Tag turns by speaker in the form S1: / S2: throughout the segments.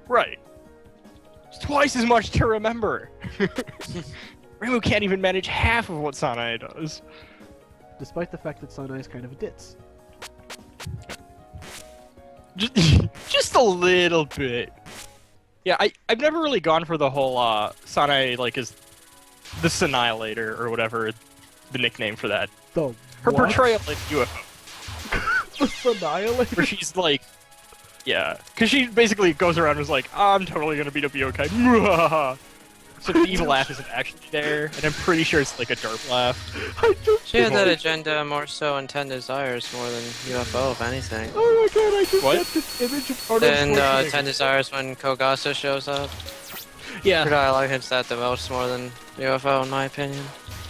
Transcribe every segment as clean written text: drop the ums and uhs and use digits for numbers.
S1: Right. It's twice as much to remember. Reimu can't even manage half of what Sanae does.
S2: Despite the fact that Sanae is kind of a ditz.
S1: Just a little bit. Yeah, I've never really gone for the whole Sanae like is the Annihilator or whatever the nickname for that.
S2: The
S1: Her
S2: what?
S1: portrayal in UFO.
S2: The Annihilator?
S1: Where she's like, yeah, because she basically goes around and is like, I'm totally gonna beat up yokai. So the evil laugh isn't actually there, and I'm pretty sure it's like a derp laugh.
S3: She had that agenda more so in 10 Desires more than UFO, if anything.
S2: Oh my god, I just
S1: What?
S2: got this image of Arnold
S3: Then
S2: Schwarzenegger.
S3: 10 Desires when Kogasa shows up.
S1: Yeah.
S3: I like him that the most more than UFO in my opinion.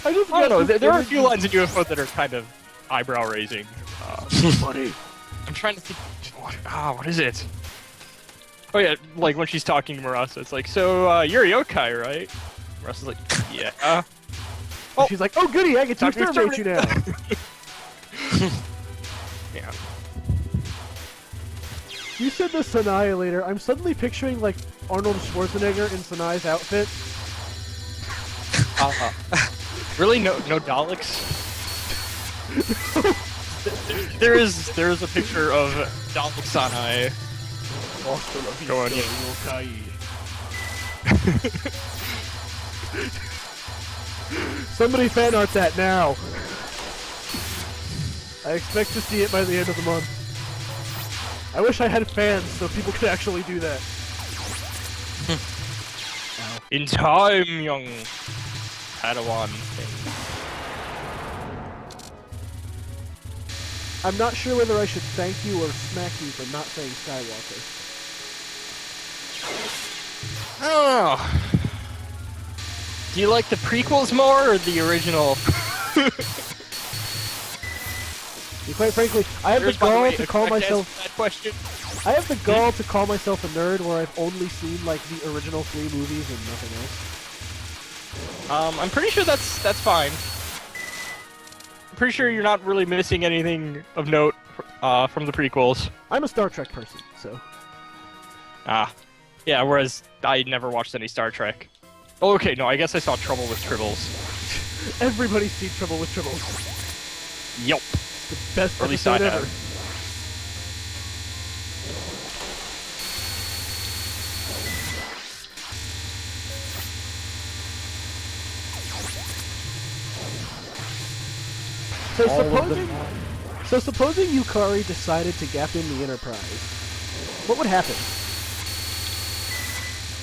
S2: I just
S1: I don't know,
S2: got this
S1: there are a
S2: image
S1: few
S2: of-
S1: lines in UFO that are kind of eyebrow-raising.
S2: Funny.
S1: I'm trying to think, what is it? Oh yeah, like when she's talking to Murasa, it's like, so, you're a yokai, right? Murasa's like, yeah.
S2: And she's like, oh goody, I get to
S1: Time to
S2: exterminate you now.
S1: Yeah.
S2: You said this Annihilator. I'm suddenly picturing like Arnold Schwarzenegger in Sanai's outfit.
S1: Really? No Daleks? there is a picture of Dalek Sanae going in.
S2: Somebody fan art that now. I expect to see it by the end of the month. I wish I had fans so people could actually do that.
S1: In time, young Padawan thing.
S2: I'm not sure whether I should thank you or smack you for not saying Skywalker.
S1: Oh. Do you like the prequels more or the original?
S2: Quite frankly, I have the gall to call myself.
S1: That question.
S2: I have the gall to call myself a nerd where I've only seen like the original 3 movies and nothing else.
S1: I'm pretty sure that's fine. I'm pretty sure you're not really missing anything of note from the prequels.
S2: I'm a Star Trek person, so.
S1: Yeah, whereas I never watched any Star Trek. Oh, okay, no, I guess I saw Trouble with Tribbles.
S2: Everybody's seen Trouble with Tribbles.
S1: Yup.
S2: The best
S1: Or at least I
S2: episode ever.
S1: have.
S2: So supposing Yukari decided to gap in the Enterprise, what would happen?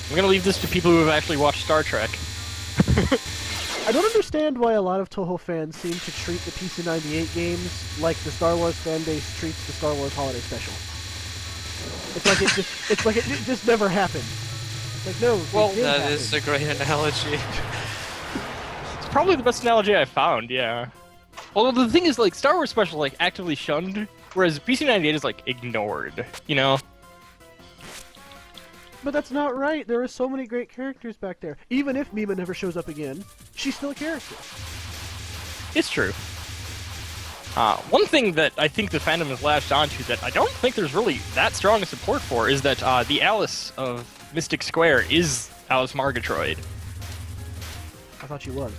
S1: I'm gonna leave this to people who have actually watched Star Trek.
S2: I don't understand why a lot of Touhou fans seem to treat the PC-98 games like the Star Wars fanbase treats the Star Wars Holiday Special. It's like it just never happened. It's like, no,
S1: Well,
S2: it did
S3: That
S2: happen.
S3: is a great analogy.
S1: It's probably the best analogy I found, yeah. Although the thing is, like, Star Wars Special is, like, actively shunned, whereas PC-98 is, like, ignored, you know?
S2: But that's not right. There are so many great characters back there. Even if Mima never shows up again, she's still a character.
S1: It's true. One thing that I think the fandom has latched onto that I don't think there's really that strong a support for is that the Alice of Mystic Square is Alice Margatroyd.
S2: I thought she was.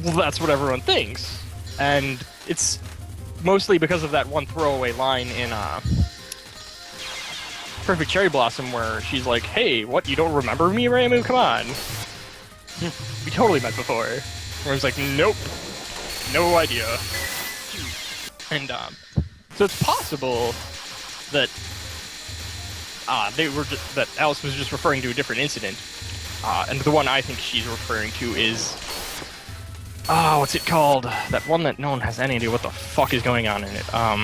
S1: Well, that's what everyone thinks. And it's mostly because of that one throwaway line in Perfect Cherry Blossom where she's like, hey, what, you don't remember me, Reimu? Come on. We totally met before. Where it's like, nope. No idea. And, so it's possible that, that Alice was just referring to a different incident. And the one I think she's referring to is, what's it called? That one that no one has any idea what the fuck is going on in it.
S4: Yeah,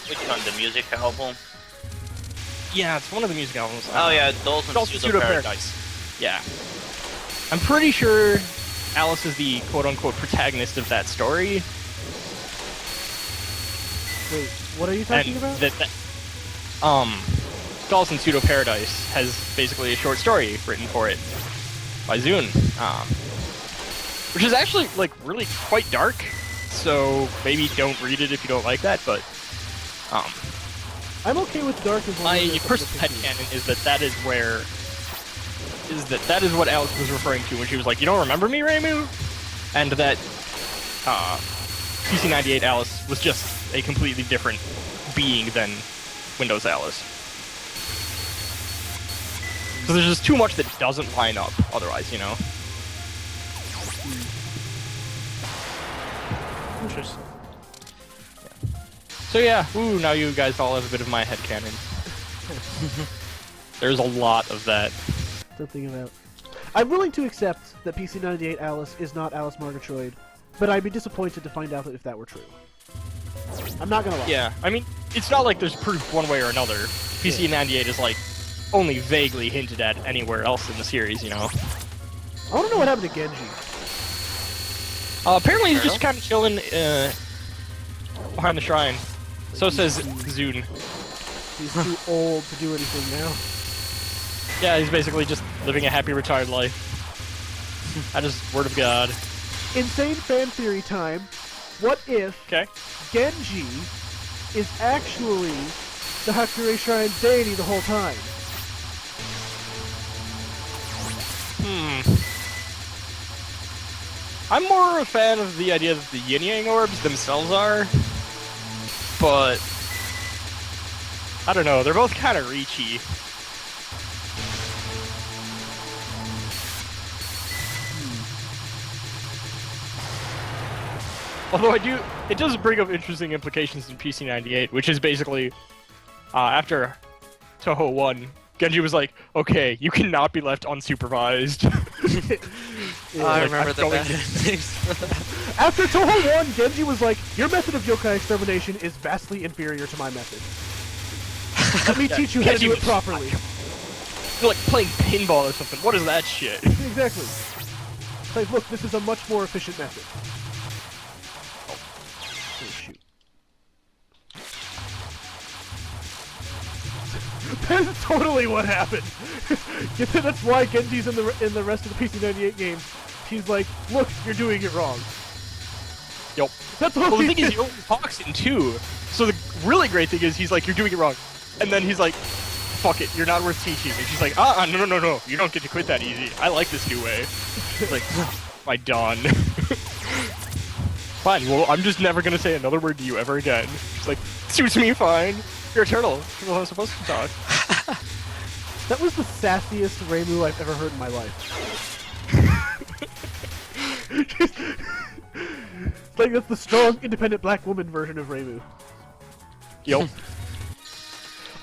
S4: which one? The music album?
S1: Yeah, it's one of the music albums.
S4: Oh yeah, Dalton's Pseudo
S1: Paradise. Yeah. I'm pretty sure Alice is the quote-unquote protagonist of that story.
S2: Wait, what are you talking
S1: And
S2: about?
S1: Dalton Pseudo Paradise has basically a short story written for it by Zune. Which is actually, like, really quite dark, so maybe don't read it if you don't like that, but,
S2: I'm okay with dark as long
S1: My
S2: as it's
S1: personal
S2: the 15.
S1: headcanon is that is what Alice was referring to when she was like, "You don't remember me, Reimu?" And that PC98 Alice was just a completely different being than Windows Alice. So there's just too much that doesn't line up otherwise, you know?
S3: Interesting.
S1: So yeah, ooh, now you guys all have a bit of my headcanon. There's a lot of that.
S2: Something about. I'm willing to accept that PC98 Alice is not Alice Murgatroyd, but I'd be disappointed to find out if that were true. I'm not gonna lie.
S1: Yeah, I mean, it's not like there's proof one way or another. PC98 is like only vaguely hinted at anywhere else in the series, you know?
S2: I want to know what happened to Genji.
S1: Apparently he's just kind of chilling behind the shrine. So says Zune.
S2: He's too old to do anything now.
S1: Yeah, he's basically just living a happy retired life. That is word of God.
S2: Insane fan theory time. What if
S1: Okay.
S2: Genji is actually the Hakurei Shrine's deity the whole time?
S1: I'm more a fan of the idea that the Yin Yang orbs themselves are, but I don't know, they're both kind of reachy. Although it does bring up interesting implications in PC98, which is basically, after Touhou 1, Genji was like, okay, you cannot be left unsupervised.
S3: I
S1: Like,
S3: remember
S1: I'm
S3: the
S1: going
S3: bad
S1: to-
S3: endings for that.
S2: After Touhou 1, Genji was like, your method of yokai extermination is vastly inferior to my method. Let me
S1: Yeah,
S2: teach you how to
S1: Genji
S2: do it
S1: was
S2: properly.
S1: You're like playing pinball or something. What is that shit?
S2: Exactly. It's like, look, this is a much more efficient method. Oh, shoot. That's totally what happened. That's why Genji's in the rest of the PC98 games. He's like, look, you're doing it wrong.
S1: Yup.
S2: That's all
S1: Well, the
S2: he
S1: thing is,
S2: did.
S1: he only talks in 2. So the really great thing is, he's like, you're doing it wrong. And then he's like, fuck it, you're not worth teaching. And she's like, no. You don't get to quit that easy. I like this new way. It's like, my dawn. Fine, well, I'm just never gonna say another word to you ever again. She's like, suits me fine. You're eternal. You're not supposed to talk.
S2: That was the sassiest Reimu I've ever heard in my life. It's like that's the strong, independent black woman version of Reimu.
S1: Yup.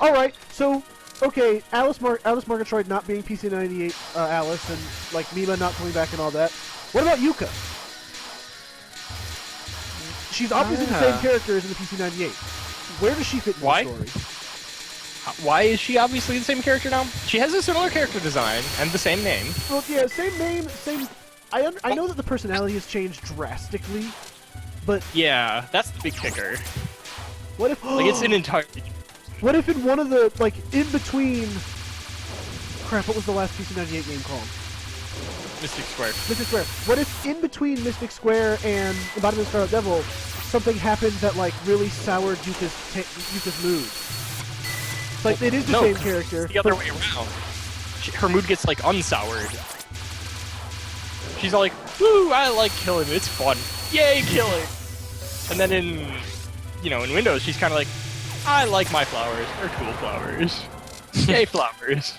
S2: Alright, so, okay, Alice Murgatroyd not being PC98 Alice, and, like, Mima not coming back and all that. What about Yuka? She's obviously the same character as in the PC98. Where does she fit in
S1: Why?
S2: the story?
S1: Why is she obviously the same character now? She has a similar character design and the same name.
S2: Well, yeah, same name, same... I know that the personality has changed drastically, but
S1: Yeah, that's the big kicker.
S2: what if...
S1: Like, it's an entirely...
S2: What if in one of the, like, in between... Crap, what was the last PC98 game called?
S1: Mystic Square.
S2: Mystic Square. What if in between Mystic Square and Embodiment of the Scarlet Devil, something happened that, like, really soured Yuka's mood? Like, it is the same character.
S1: It's the other way around. Her mood gets, like, unsoured. She's all like, woo, I like killing, it's fun. Yay, killing! And then in, you know, in Windows, she's kind of like, I like my flowers. They're cool flowers. Yay, flowers.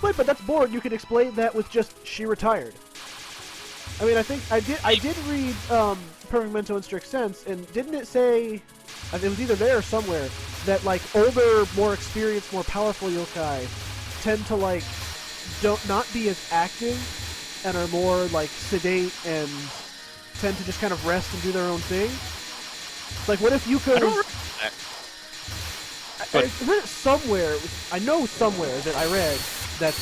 S2: Wait, but that's boring. You could explain that with just she retired. I mean, I think I did read Perfect Memento in Strict Sense, and didn't it say, it was either there or somewhere, that like older, more experienced, more powerful yokai tend to like not be as active and are more like sedate and tend to just kind of rest and do their own thing. Like, what if Yuka?
S1: I don't remember that.
S2: I read it somewhere. I know somewhere that I read that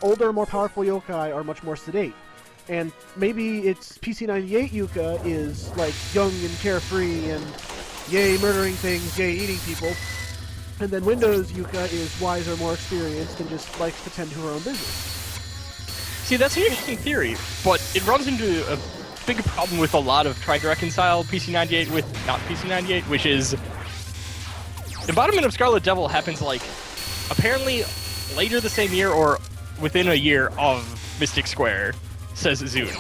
S2: older, more powerful yokai are much more sedate, and maybe it's PC98 Yuka is like young and carefree and yay murdering things, yay eating people, and then Windows Yuka is wiser, more experienced, and just likes to tend to her own business.
S1: See, that's an interesting theory, but it runs into big problem with a lot of trying to reconcile PC98 with not PC98, which is embodiment of Scarlet Devil happens like apparently later the same year or within a year of Mystic Square, says Zune.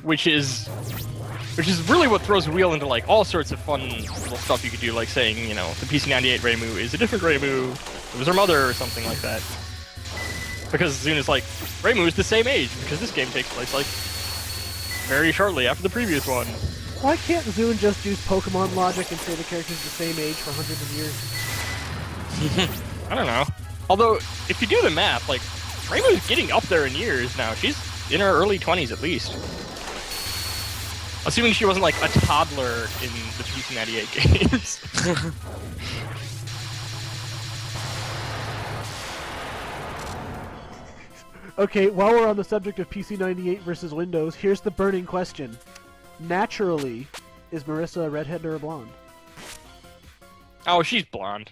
S1: Which is really what throws a wheel into like all sorts of fun little stuff you could do, like saying, you know, the PC98 Reimu is a different Reimu, it was her mother or something like that. Because Zune is like, Reimu is the same age, because this game takes place like very shortly after the previous one.
S2: Why can't Zune just use Pokemon logic and say the character's the same age for hundreds of years?
S1: I don't know. Although, if you do the math, like, Reimu's getting up there in years now. She's in her early 20s at least. Assuming she wasn't like a toddler in the PC98 games.
S2: Okay, while we're on the subject of PC98 versus Windows, here's the burning question. Naturally, is Marissa a redhead or a blonde?
S1: Oh, she's blonde.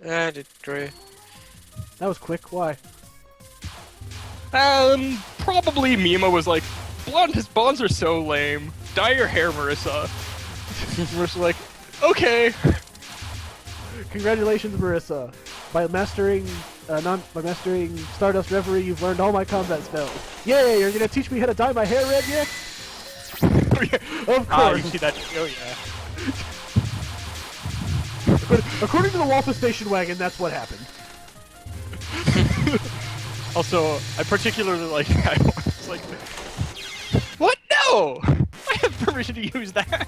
S3: I'd agree.
S2: That was quick. Why?
S1: Probably Mima was like, blondes are so lame. Dye your hair, Marissa. Marissa's like, okay.
S2: Congratulations, Marissa. By mastering Stardust Reverie, you've learned all my combat spells. Yay! You're gonna teach me how to dye my hair red yet? Of
S1: Ah, you
S2: course.
S1: see that? Oh yeah.
S2: According to the Walpa Station Wagon, that's what happened.
S1: Also, I particularly like I was like, what? No! I have permission to use that.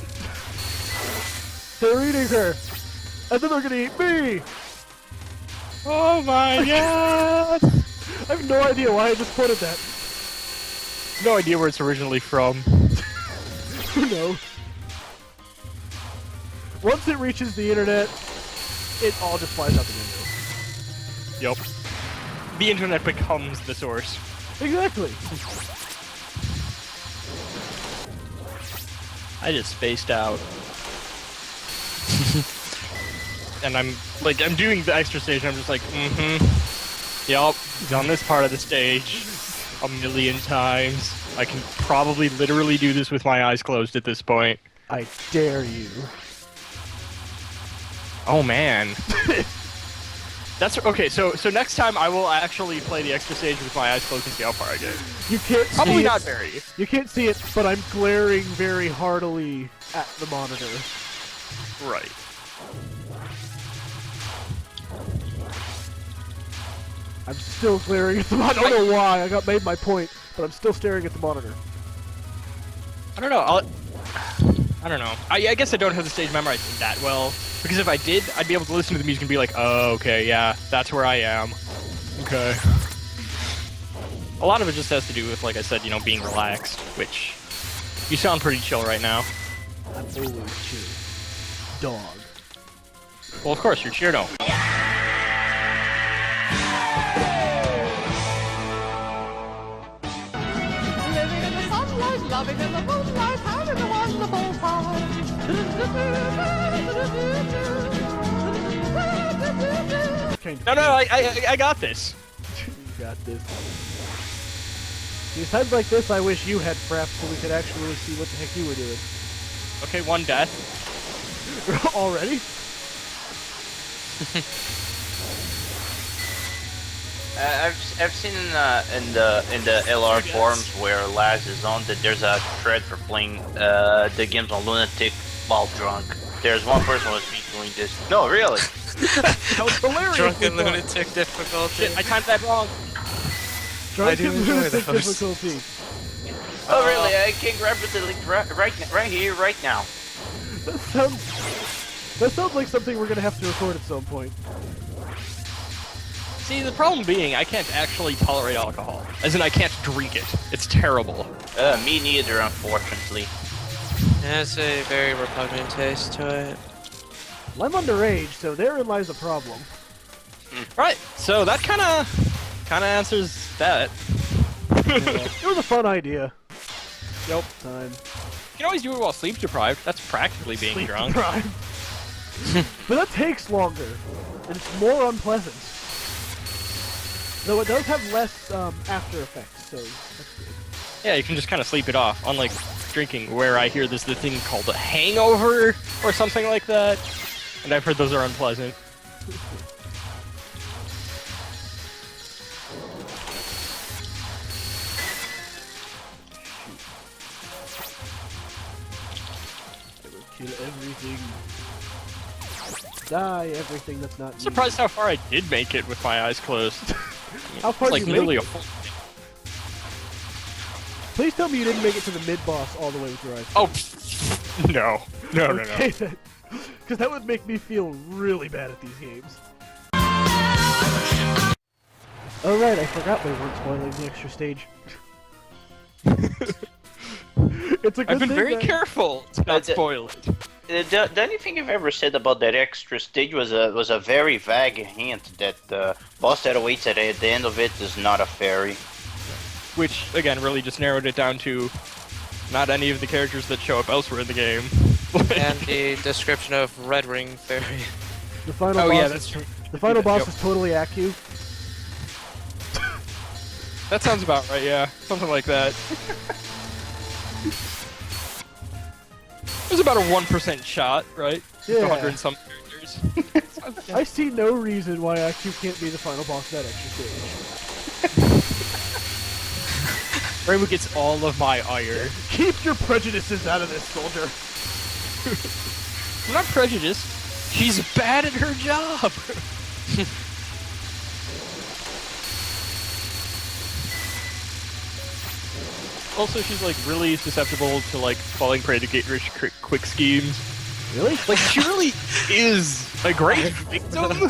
S2: They're eating her, and then they're gonna eat me.
S1: Oh my god!
S2: I have no idea why I just quoted that.
S1: No idea where it's originally from.
S2: Who knows? Once it reaches the internet, it all just flies out the window.
S1: Yup. The internet becomes the source.
S2: Exactly.
S1: I just spaced out. And I'm doing the extra stage and I'm just like, yup, done this part of the stage a million times. I can probably literally do this with my eyes closed at this point.
S2: I dare you.
S1: Oh man. That's okay, so next time I will actually play the extra stage with my eyes closed and see how far I get.
S2: You can't
S1: Probably
S2: see
S1: not
S2: it.
S1: very.
S2: You can't see it, but I'm glaring very heartily at the monitor.
S1: Right.
S2: I'm still glaring at the monitor. I don't know why. I got made my point, but I'm still staring at the monitor.
S1: I don't know, I don't know. I guess I don't have the stage memorized that well, because if I did, I'd be able to listen to the music and be like, oh, okay, yeah, that's where I am. Okay. A lot of it just has to do with, like I said, you know, being relaxed, which you sound pretty chill right now.
S2: I'm always chill. Dog.
S1: Well, of course, you're Cheerno.
S5: Living in the sunlight, loving in the moonlight, having a wonderful time.
S1: No, I got this.
S2: You got this. These times like this, I wish you had fraps so we could actually see what the heck you were doing.
S1: Okay, one death.
S2: Already?
S4: I've seen in the LR forums where Laz is on that there's a thread for playing the games on Lunatic while drunk. There's one person who's been doing this. No, really.
S2: That was hilarious.
S3: Drunken lunatic difficulty.
S1: Shit, I timed that wrong.
S2: Drunken
S3: I do enjoy
S2: lunatic
S3: those.
S2: difficulty.
S4: Oh, really? I can grab the link right here, right now.
S2: That sounds like something we're gonna have to record at some point.
S1: See, the problem being, I can't actually tolerate alcohol. As in, I can't drink it. It's terrible.
S4: Me neither, unfortunately.
S3: It has a very repugnant taste to it.
S2: Well, I'm underage, so therein lies a problem.
S1: Right, so that kinda answers that.
S2: It was a fun idea.
S1: Nope.
S2: Time.
S1: You can always do it while sleep deprived. That's practically being
S2: Sleep
S1: drunk.
S2: deprived. But that takes longer, and it's more unpleasant. Though it does have less after effects. so that's good.
S1: Yeah, you can just kind of sleep it off, unlike drinking, where I hear there's the thing called a hangover or something like that, and I've heard those are unpleasant.
S2: I will kill everything. Die everything that's not
S1: I'm
S2: me.
S1: surprised how far I did make it with my eyes closed.
S2: How far
S1: It's like
S2: did you
S1: literally
S2: make
S1: a
S2: it?
S1: full.
S2: Please tell me you didn't make it to the mid-boss all the way with your eyes.
S1: Oh, no. No, no,
S2: Okay,
S1: no.
S2: because that would make me feel really bad at these games. Oh right, I forgot we weren't spoiling the extra stage. It's a good
S1: I've been
S2: thing
S1: very
S2: that-
S1: careful to not spoil it.
S4: The only thing I've ever said about that extra stage was a very vague hint that the boss that awaits at the end of it is not a fairy.
S1: Which, again, really just narrowed it down to not any of the characters that show up elsewhere in the game.
S3: And the description of Red Ring Fairy.
S2: The final
S1: Oh
S2: boss
S1: yeah,
S2: is,
S1: that's true.
S2: the final boss
S1: Yep.
S2: is totally Aku.
S1: That sounds about right, yeah. Something like that. There's about a 1% shot, right?
S2: Yeah.
S1: 100 and some characters.
S2: I see no reason why Aku can't be the final boss of that extra stage.
S1: Rainbow gets all of my ire.
S2: Keep your prejudices out of this, soldier.
S1: I'm not prejudiced. She's bad at her job. Also, she's like really susceptible to like falling prey to get rich quick schemes.
S2: Really?
S1: Like she really is a great victim.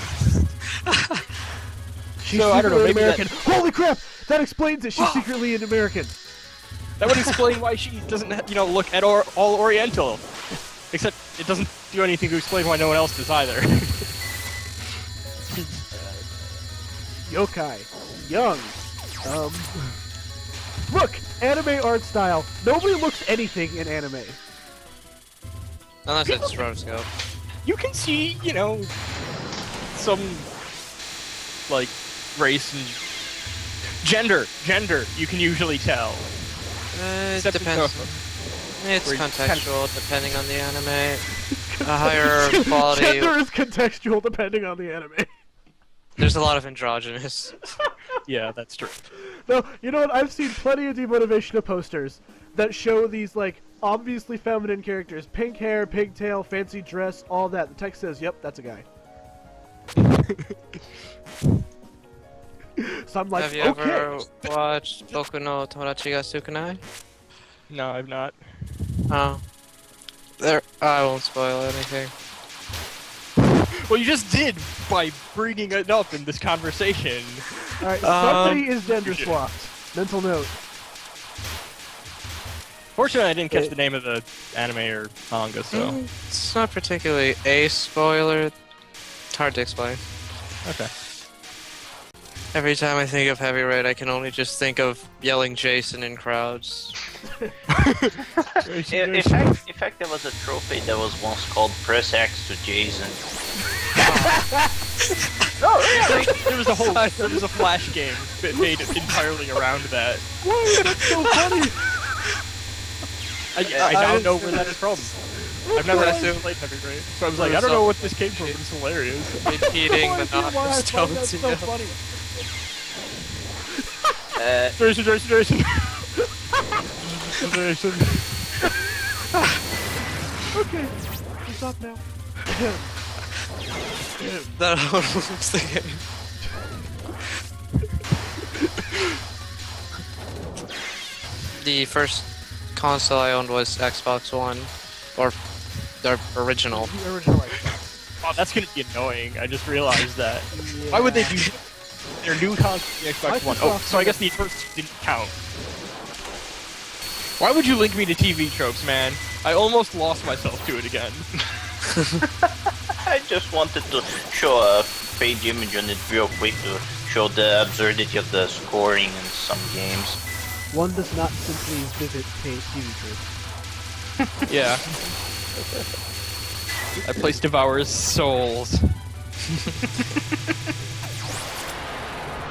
S2: She's
S1: So, I don't know,
S2: secretly
S1: maybe
S2: American. Holy crap! That explains it. She's secretly an American.
S1: That would explain why she doesn't, look at all Oriental. Except it doesn't do anything to explain why no one else does either.
S2: Yokai. Young. Look! Anime art style. Nobody looks anything in anime.
S3: Unless it's rotoscope.
S1: You can see, some, like, race and gender, you can usually tell.
S3: It
S1: Except
S3: depends. It's
S1: where you
S3: contextual depending on the anime. A higher quality.
S2: Gender is contextual depending on the anime.
S3: There's a lot of androgynous.
S1: Yeah, that's true.
S2: No, you know what? I've seen plenty of demotivational posters that show these, like, obviously feminine characters. Pink hair, pigtail, fancy dress, all that. The text says, yep, that's a guy. So I'm like,
S3: Have you
S2: okay.
S3: ever watched Boku no Tomodachi ga Sukanai?
S1: No, I've not.
S3: Oh. There, I won't spoil anything.
S1: Well, you just did by bringing it up in this conversation.
S2: Alright, somebody is gender swapped. Mental note.
S1: Fortunately, I didn't catch the name of the anime or manga, so...
S3: It's not particularly a spoiler. It's hard to explain.
S1: Okay.
S3: Every time I think of Heavy Rain, I can only just think of yelling Jason in crowds.
S4: In fact, there was a trophy that was once called Press X to Jason.
S1: Oh, really? There was a Flash game that made it entirely around that.
S2: Whoa, that's so funny!
S1: I now know where that is from. I've never
S3: Impressive.
S1: played Heavy Rain, so I was like, I don't know what this came from, but it's hilarious.
S3: Repeating
S2: I
S3: the
S2: don't know why I find that
S3: Stones.
S2: so funny.
S1: Jason. Jason.
S2: Okay, stop now.
S3: That was the game. The first console I owned was Xbox One, or the original.
S2: The original Xbox.
S1: Oh, that's gonna be annoying. I just realized that. Why would they do their new console, the Xbox One? Oh, so I guess the first didn't count. Why would you link me to TV tropes, man? I almost lost myself to it again.
S4: I just wanted to show a page image on it real quick to show the absurdity of the scoring in some games.
S2: One does not simply visit TV tropes.
S1: Yeah. That place devours souls.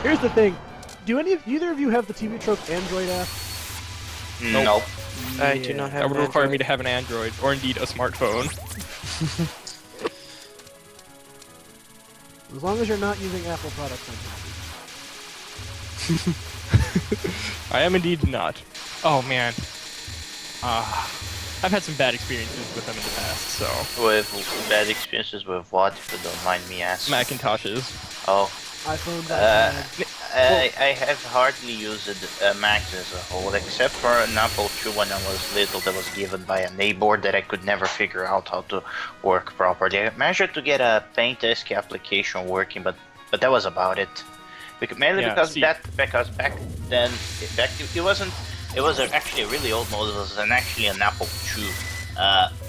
S2: Here's the thing. Do either of you have the TV Trope Android app?
S4: Nope.
S3: I do not
S1: That
S3: have
S1: would
S3: an
S1: require me
S3: Android.
S1: to have an Android, or indeed a smartphone.
S2: As long as you're not using Apple products, I'm happy.
S1: I am indeed not. Oh man. I've had some bad experiences with them in the past, so.
S4: With bad experiences with what, if you don't mind me asking?
S1: Macintoshes.
S4: Oh.
S2: iPhones,
S4: Uh,
S2: iPads.
S4: I have hardly used Macs as a whole, except for an Apple II when I was little that was given by a neighbor that I could never figure out how to work properly. I managed to get a Paint.esque application working, but that was about it. Mainly
S1: Yeah,
S4: because
S1: see-
S4: because back then it wasn't. It was actually a really old model. It was actually an Apple II.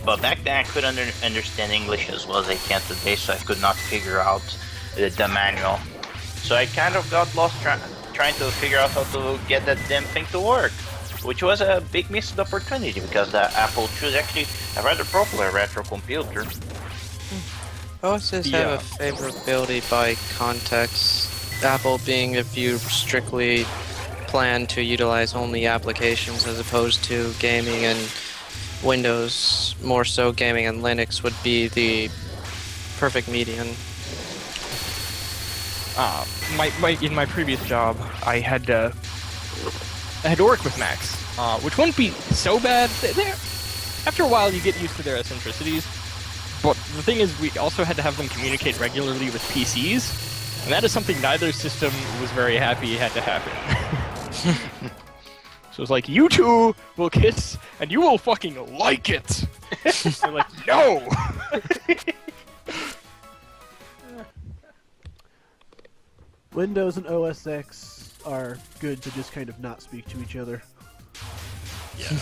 S4: But back then I couldn't understand English as well as I can today, so I could not figure out the manual. So I kind of got lost trying to figure out how to get that damn thing to work, which was a big missed opportunity because the Apple II is actually a rather popular retro computer.
S3: OSs
S1: Yeah.
S3: have a favorability by context. Apple being, if you strictly plan to utilize only applications as opposed to gaming, and Windows, more so gaming and Linux, would be the perfect median.
S1: In my previous job, I had to work with Macs, which wouldn't be so bad. After a while, you get used to their eccentricities. But the thing is, we also had to have them communicate regularly with PCs, and that is something neither system was very happy had to happen. So it's like, you two will kiss, and you will fucking like it. They're like, no.
S2: Windows and OS X are good to just kind of not speak to each other.
S1: Yeah.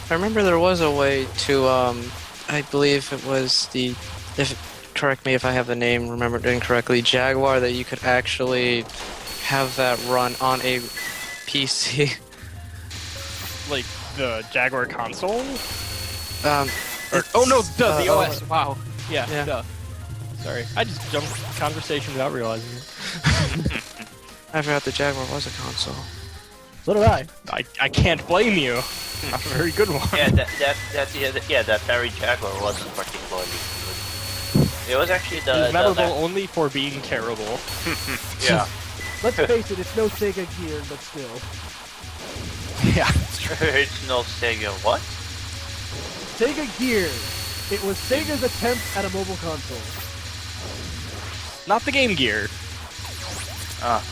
S3: I remember there was a way to, I believe it was correct me if I have the name remembered incorrectly, Jaguar, that you could actually have that run on a PC.
S1: Like the Jaguar console?
S3: Oh
S1: no, the OS. Wow. Yeah,
S3: Yeah.
S1: duh. Sorry. I just jumped the conversation without realizing it.
S3: I forgot the Jaguar was a console.
S2: So did I.
S1: I can't blame you. Not a very good one.
S4: Yeah, that Atari Jaguar wasn't particularly good. It was actually
S1: It
S4: the
S1: was memorable only for being terrible.
S4: yeah.
S2: Let's face it, it's no Sega Gear, but still.
S1: Yeah.
S4: It's no Sega what?
S2: Sega Gear! It was Sega's attempt at a mobile console.
S1: Not the Game Gear.
S4: Ah.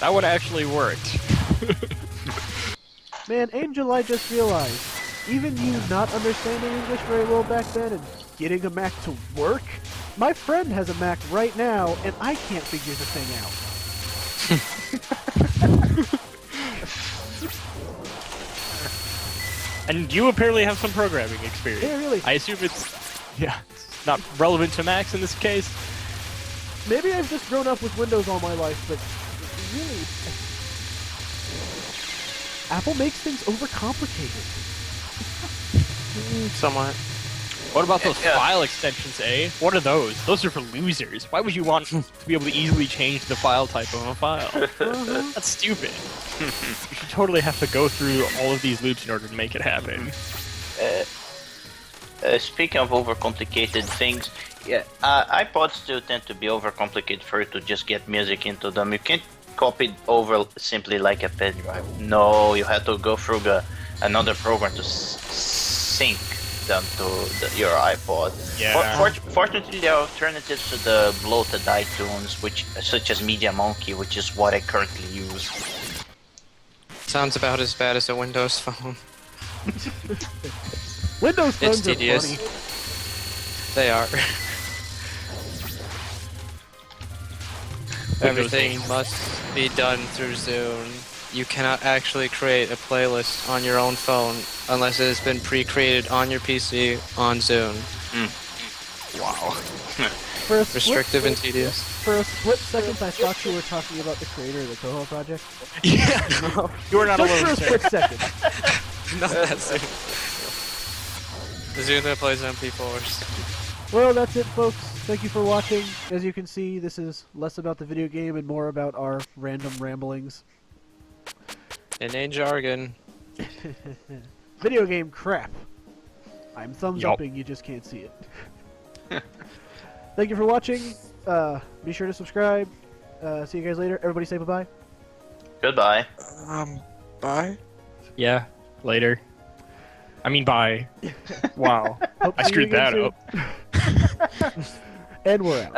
S1: That one actually worked.
S2: Man, Angel, I just realized, even you not understanding English very well back then and getting a Mac to work, my friend has a Mac right now, and I can't figure the thing out.
S1: And you apparently have some programming experience.
S2: Yeah, really.
S1: I assume it's not relevant to Macs in this case.
S2: Maybe I've just grown up with Windows all my life, but really, Apple makes things overcomplicated.
S3: Somewhat.
S1: What about those
S4: Yeah.
S1: file extensions, eh? What are those? Those are for losers. Why would you want to be able to easily change the file type of a file? That's stupid. You should totally have to go through all of these loops in order to make it happen.
S4: Speaking of overcomplicated things, iPods still tend to be overcomplicated for you to just get music into them. You can't copy it over simply like a pen drive. No, you have to go through another program to sync them to your iPod.
S1: Yeah.
S4: Fortunately, there are alternatives to the bloated iTunes, such as Media Monkey, which is what I currently use.
S3: Sounds about as bad as a Windows phone.
S2: Windows
S3: It's
S2: phones are
S3: tedious.
S2: funny.
S3: They are. Everything must be done through Zune. You cannot actually create a playlist on your own phone unless it has been pre-created on your PC on Zune.
S1: Wow.
S2: For a split
S3: Restrictive and
S2: sec-
S3: tedious.
S2: For a split second, I thought you were talking about the creator of the Touhou project.
S1: Yeah. You are not
S2: Just
S1: alone,
S2: for a
S1: sir.
S2: split second.
S3: Not that Zune. The Zune that plays MP4s.
S2: Well, that's it, folks. Thank you for watching. As you can see, this is less about the video game and more about our random ramblings.
S3: Inane jargon.
S2: Video game crap. I'm thumbs
S1: Yup.
S2: upping, you just can't see it. Thank you for watching. Be sure to subscribe. See you guys later. Everybody say bye-bye.
S4: Goodbye.
S3: Bye.
S1: Yeah, later. I mean, bye. Wow.
S2: Hope
S1: I
S2: to see you
S1: screwed that
S2: again
S1: up.
S2: soon. And we're out.